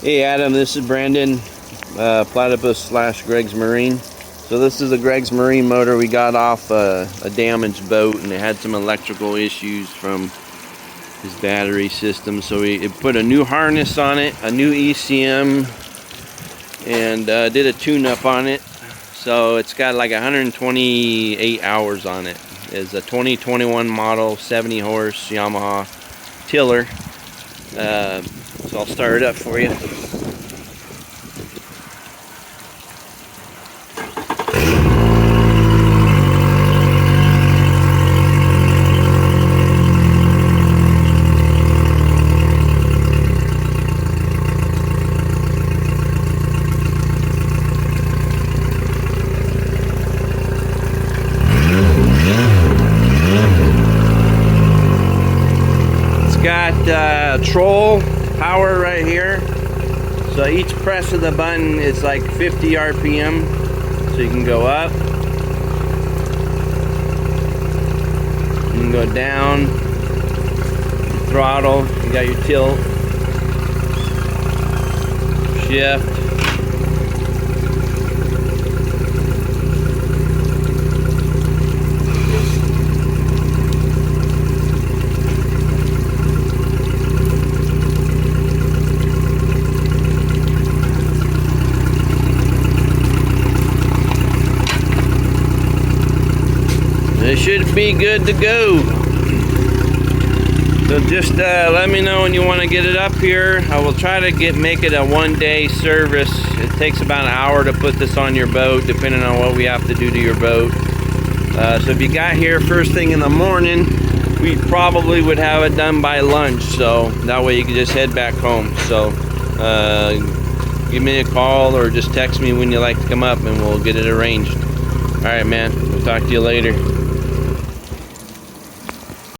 Hey Adam, this is Brandon, Platypus / Greg's Marine. So this is a Greg's Marine motor we got off a damaged boat, and it had some electrical issues from his battery system. So we put a new harness on it, a new ECM, and did a tune-up on it. So it's got like 128 hours on it. It's a 2021 model, 70 horse Yamaha tiller. So I'll start it up for you. It's got troll power right here, so each press of the button is like 50 RPM, so you can go up, you can go down, throttle, you got your tilt, shift, it should be good to go. So just let me know when you want to get it up here. I will try to make it a one-day service. It takes about an hour to put this on your boat, depending on what we have to do to your boat. So if you got here first thing in the morning, we probably would have it done by lunch, so that way you can just head back home. So give me a call or just text me when you like to come up, and we'll get it arranged. All right, man, we'll talk to you later.